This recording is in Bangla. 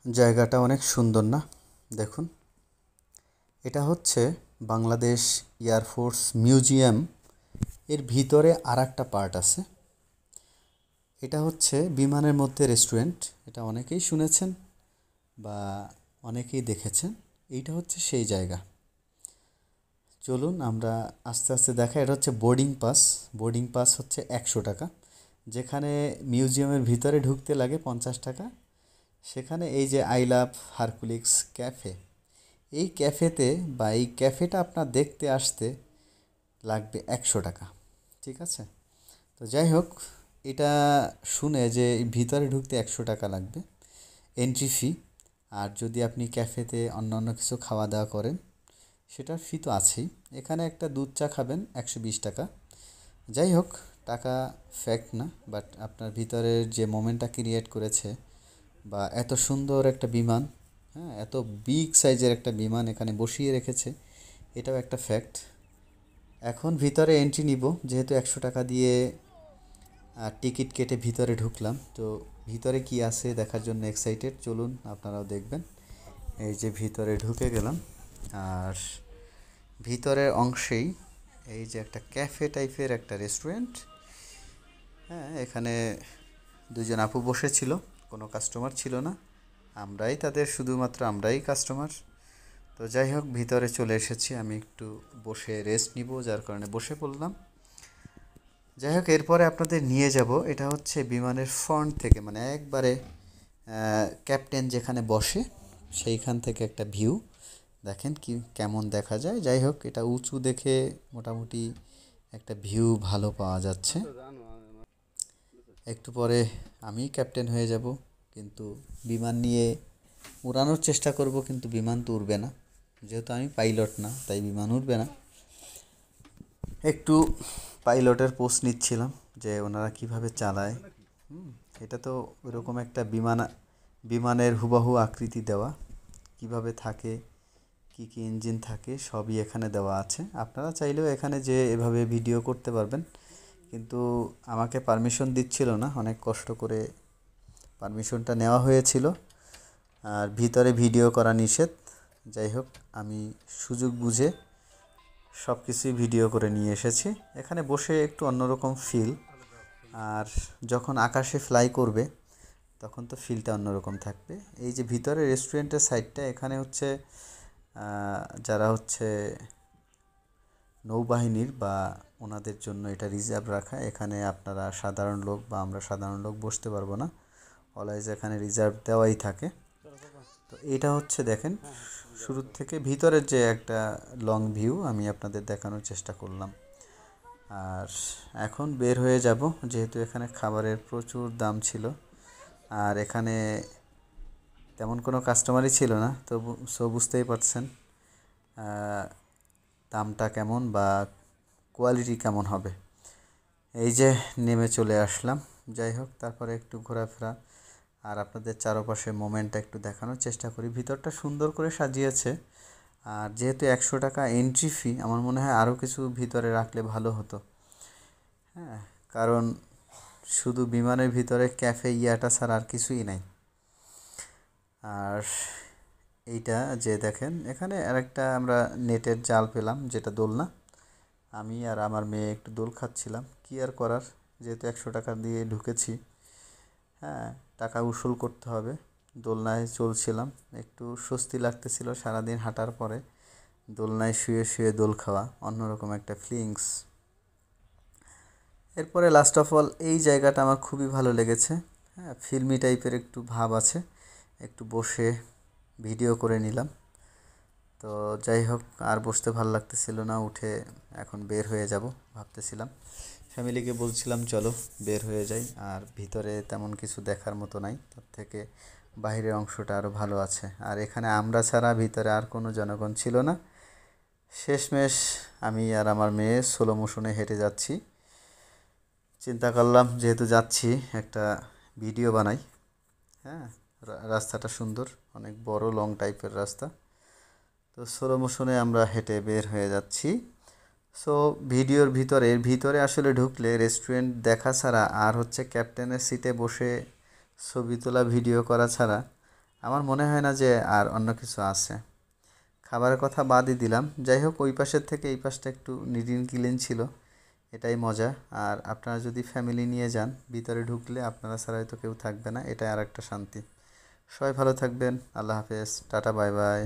জায়গাটা অনেক সুন্দর না? দেখুন, এটা হচ্ছে বাংলাদেশ এয়ারফোর্স মিউজিয়াম। এর ভিতরে আরেকটা পার্ট আছে। এটা হচ্ছে বিমানের মধ্যে রেস্টুরেন্ট। এটা অনেকেই শুনেছেন বা অনেকেই দেখেছেন। এইটা হচ্ছে সেই জায়গা। চলুন আমরা আস্তে আস্তে দেখাই। এটা হচ্ছে বোর্ডিং পাস। বোর্ডিং পাস হচ্ছে 100 টাকা। যেখানে মিউজিয়ামের ভিতরে ঢুকতে লাগে 50 টাকা, সেখানে এই যে আই লাভ হারকুলিক্স ক্যাফে, এই ক্যাফেতে বা এই ক্যাফেটা আপনার দেখতে আসতে লাগবে 100 টাকা। ঠিক আছে? তো যাই হোক, এটা শুনে যে ভিতরে ঢুকতে 100 টাকা লাগবে এন্ট্রি ফি। আর যদি আপনি ক্যাফেতে অন্যান্য কিছু খাওয়া দাওয়া করেন, সেটার ফি তো আছেই। এখানে একটা দুধ চা খাবেন 120 টাকা। যাই হোক, টাকা ফ্যাক্ট না, বাট আপনার ভিতরের যে মোমেন্টটা ক্রিয়েট করেছে বা এত সুন্দর একটা বিমান, হ্যাঁ, এত বিগ সাইজের একটা বিমান এখানে বসিয়ে রেখেছে, এটাও একটা ফ্যাক্ট। এখন ভিতরে এন্ট্রি নিব, যেহেতু 100 টাকা দিয়ে টিকিট কেটে ভিতরে ঢুকলাম, তো ভিতরে কি আছে দেখার জন্য এক্সাইটেড। চলুন আপনারাও দেখবেন। এই যে ভিতরে ঢুকে গেলাম, আর ভিতরের অংশেই এই যে একটা ক্যাফে টাইপের একটা রেস্টুরেন্ট। হ্যাঁ, এখানে দুজন আপু বসেছিল, কোনো কাস্টমার ছিল না। শুধুমাত্র আমরাই কাস্টমার। তো যাই হোক, ভিতরে চলে এসেছি। আমি একটু বসে রেস্ট নিব, যার কারণে বসে পড়লাম। যাই হোক, এরপরে আপনাদের নিয়ে যাব, এটা হচ্ছে বিমানের ফ্রন্ট থেকে, মানে একবারে ক্যাপ্টেন যেখানে বসে সেইখান থেকে একটা ভিউ। দেখেন কি কেমন দেখা যায়। যাই হোক, এটা উঁচু দেখে মোটামুটি একটা ভিউ ভালো পাওয়া যাচ্ছে। একটু পরে আমি ক্যাপ্টেন হয়ে যাব, কিন্তু বিমান নিয়ে উড়ানোর চেষ্টা করব, কিন্তু বিমান তো উড়বে না। যেহেতু আমি পাইলট না, তাই বিমান উড়বে না। একটু পাইলটের পোস্ট নিচ্ছিলাম যে ওনারা কিভাবে চালায়। এটা তো ওইরকম একটা বিমানের হুবহু আকৃতি দেওয়া, কিভাবে থাকে, কি কি ইঞ্জিন থাকে, সবই এখানে দেওয়া আছে। আপনারা চাইলেও এখানে যে এভাবে ভিডিও করতে পারবেন, কিন্তু আমাকে পারমিশন দিচ্ছিল না। অনেক কষ্ট করে পারমিশনটা নেওয়া হয়েছিল, আর ভিতরে ভিডিও করা নিষেধ। যাই হোক, আমি সুযোগ বুঝে সব কিছুই ভিডিও করে নিয়ে এসেছি। এখানে বসে একটু অন্যরকম ফিল। আর যখন আকাশে ফ্লাই করবে, তখন তো ফিলটা অন্যরকম থাকবে। এই যে ভিতরে রেস্টুরেন্টের সাইডটা, এখানে হচ্ছে যারা হচ্ছে নৌবাহিনীর বা ওনাদের জন্য এটা রিজার্ভ রাখা। এখানে আপনারা সাধারণ লোক বা আমরা সাধারণ লোক বসতে পারবো না, অলওয়েজ এখানে রিজার্ভ দেওয়াই থাকে। তো এটা হচ্ছে দেখেন, শুরুর থেকে ভিতরের যে একটা লং ভিউ আমি আপনাদের দেখানোর চেষ্টা করলাম। আর এখন বের হয়ে যাব, যেহেতু এখানে খাবারের প্রচুর দাম ছিল, আর এখানে তেমন কোনো কাস্টমারই ছিল না। তো বুঝতেই পারছেন দামটা কেমন বা কোয়ালিটি কেমন হবে। এই যে নেমে চলে আসলাম। যাই হোক, তারপরে একটু ঘোরাফেরা আর আপনাদের চারপাশে মোমেন্টটা একটু দেখানোর চেষ্টা করি। ভিতরটা সুন্দর করে সাজিয়েছে। আর যেহেতু 100 টাকা এন্ট্রি ফি, আমার মনে হয় আরও কিছু ভিতরে রাখলে ভালো হতো। হ্যাঁ, কারণ শুধু বিমানের ভিতরে ক্যাফে ইয়াটা ছাড়া আর কিছুই নাই। আর এইটা যে দেখেন, এখানে আরেকটা আমরা নেটের জাল পেলাম, যেটা দোলনা। আমি আর আমার মেয়ে একটু দোল খাচ্ছিলাম। কি আর করার, যেহেতু 100 টাকা দিয়ে ঢুকেছি, হ্যাঁ, টাকা উসুল করতে হবে। দোলনায় চলছিলাম, একটু স্বস্তি লাগতেছিল সারাদিন হাঁটার পরে। দোলনায় শুয়ে শুয়ে দোল খাওয়া অন্যরকম একটা ফিলিংস। এরপরে লাস্ট অফ অল এই জায়গাটা আমার খুবই ভালো লেগেছে। হ্যাঁ, ফিল্মি টাইপের একটু ভাব আছে। একটু বসে ভিডিও করে নিলাম। তো যাই হোক, আর বসতে ভালো লাগতেছিল না, উঠে এখন বের হয়ে যাব ভাবতেছিলাম। ফ্যামিলিকে বলছিলাম চলো বের হয়ে যাই। আর ভিতরে তেমন কিছু দেখার মতো নাই, তার থেকে বাইরের অংশটা আরও ভালো আছে। আর এখানে আমরা ছাড়া ভিতরে আর কোনো জনগণ ছিল না। শেষমেশ আমি আর আমার মেয়ে স্লো মোশনে হেঁটে যাচ্ছি। চিন্তা করলাম যেহেতু যাচ্ছি, একটা ভিডিও বানাই। হ্যাঁ, রাস্তাটা সুন্দর, অনেক বড় লং টাইপের রাস্তা। তো স্লো মোশনে আমরা হেঁটে বের হয়ে যাচ্ছি। সো ভিতরে আসলে ঢুকলে রেস্টুরেন্ট দেখা ছাড়া আর হচ্ছে ক্যাপ্টেনের সিটে বসে ছবি তোলা ভিডিও করা ছাড়া আমার মনে হয় না যে আর অন্য কিছু আছে। খাবারের কথা বাদই দিলাম, যাই হোক ওই পাশের থেকে এই পাশটা একটু নিট অ্যান্ড ক্লিন ছিল, এটাই মজা। আর আপনারা যদি ফ্যামিলি নিয়ে যান, ভিতরে ঢুকলে আপনারা ছাড়া হয়তো কেউ থাকবে না, এটাই আর একটা শান্তি। সবাই ভালো থাকবেন, আল্লাহ হাফেজ, টাটা, বাই বাই।